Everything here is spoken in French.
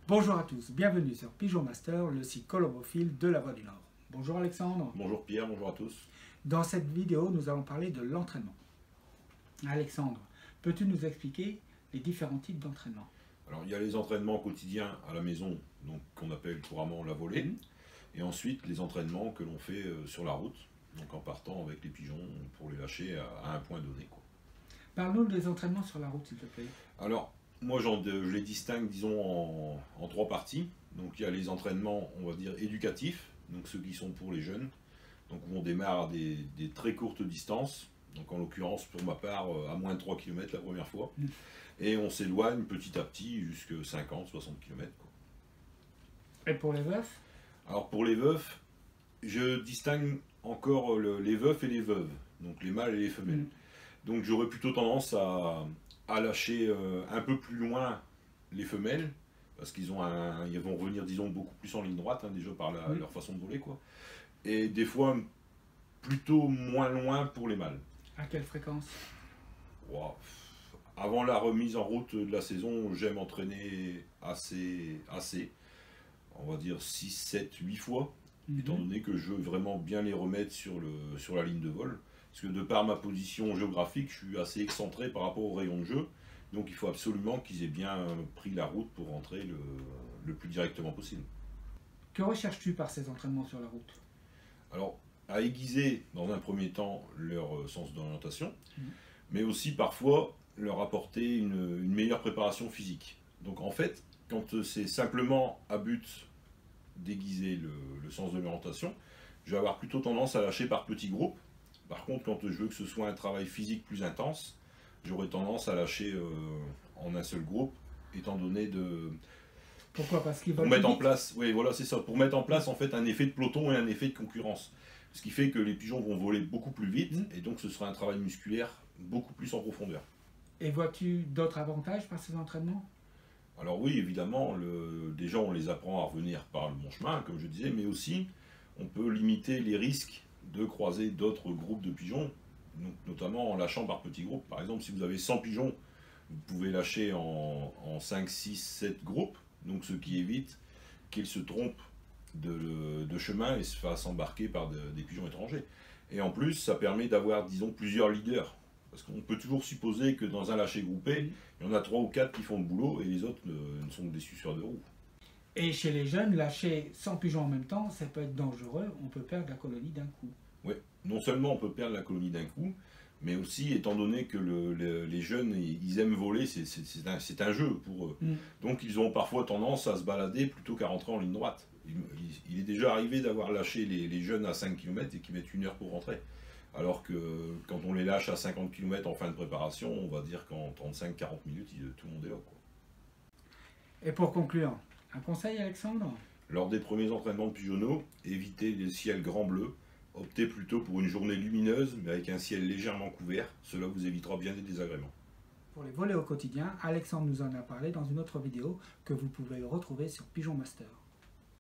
Bonjour à tous, bienvenue sur Pigeon Master, le site colombophiles de la Voie du Nord. Bonjour Alexandre. Bonjour Pierre, bonjour à tous. Dans cette vidéo, nous allons parler de l'entraînement. Alexandre, peux-tu nous expliquer les différents types d'entraînement? Alors il y a les entraînements quotidiens à la maison, donc qu'on appelle couramment la volée, et ensuite les entraînements que l'on fait sur la route, donc en partant avec les pigeons pour les lâcher à un point donné, quoi. Parle-nous des entraînements sur la route, s'il te plaît. Alors moi je les distingue, disons, en trois parties. Donc il y a les entraînements, on va dire, éducatifs, donc ceux qui sont pour les jeunes, donc où on démarre à des très courtes distances, donc en l'occurrence pour ma part à moins de 3 km la première fois, et on s'éloigne petit à petit jusqu'à 50-60 km, quoi. Et pour les veufs? Alors pour les veufs, je distingue encore les veufs et les veuves, donc les mâles et les femelles. Donc j'aurais plutôt tendance à lâcher un peu plus loin les femelles, parce qu'ils vont revenir, disons, beaucoup plus en ligne droite, déjà par leur façon de voler, quoi. Et des fois plutôt moins loin pour les mâles. À quelle fréquence? Wow. Avant la remise en route de la saison, j'aime entraîner assez, on va dire 6, 7, 8 fois, étant donné que je veux vraiment bien les remettre sur la ligne de vol. Parce que de par ma position géographique, je suis assez excentré par rapport au rayon de jeu. Donc il faut absolument qu'ils aient bien pris la route pour rentrer le plus directement possible. Que recherches-tu par ces entraînements sur la route? Alors, à aiguiser dans un premier temps leur sens d'orientation, mais aussi parfois leur apporter une meilleure préparation physique. Donc en fait, quand c'est simplement à but d'aiguiser le sens de l'orientation, je vais avoir plutôt tendance à lâcher par petits groupes. Par contre, quand je veux que ce soit un travail physique plus intense, j'aurais tendance à lâcher en un seul groupe, étant donné de... Pourquoi? Parce qu'ils pour mettre en place, oui, voilà, c'est ça, pour mettre en place en fait un effet de peloton et un effet de concurrence. Ce qui fait que les pigeons vont voler beaucoup plus vite, et donc ce sera un travail musculaire beaucoup plus en profondeur. Et vois-tu d'autres avantages par ces entraînements? Alors oui, évidemment, déjà on les apprend à revenir par le bon chemin, comme je disais, mais aussi on peut limiter les risques de croiser d'autres groupes de pigeons, donc, notamment en lâchant par petits groupes. Par exemple, si vous avez 100 pigeons, vous pouvez lâcher en 5, 6, 7 groupes, donc ce qui évite qu'ils se trompent de chemin et se fassent embarquer par des pigeons étrangers. Et en plus, ça permet d'avoir, disons, plusieurs leaders. Parce qu'on peut toujours supposer que dans un lâcher groupé, il y en a 3 ou 4 qui font le boulot et les autres ne sont que des suceurs de roue. Et chez les jeunes, lâcher 100 pigeons en même temps, ça peut être dangereux, on peut perdre la colonie d'un coup. Oui, non seulement on peut perdre la colonie d'un coup, mais aussi étant donné que les jeunes, ils aiment voler, c'est un jeu pour eux. Donc ils ont parfois tendance à se balader plutôt qu'à rentrer en ligne droite. Il est déjà arrivé d'avoir lâché les jeunes à 5 km et qui mettent 1 heure pour rentrer. Alors que quand on les lâche à 50 km en fin de préparation, on va dire qu'en 35-40 minutes, tout le monde est là, quoi. Et pour conclure, un conseil Alexandre? Lors des premiers entraînements de pigeonneaux, évitez les ciels grand bleu. Optez plutôt pour une journée lumineuse, mais avec un ciel légèrement couvert. Cela vous évitera bien des désagréments. Pour les volets au quotidien, Alexandre nous en a parlé dans une autre vidéo que vous pouvez retrouver sur Pigeon Master.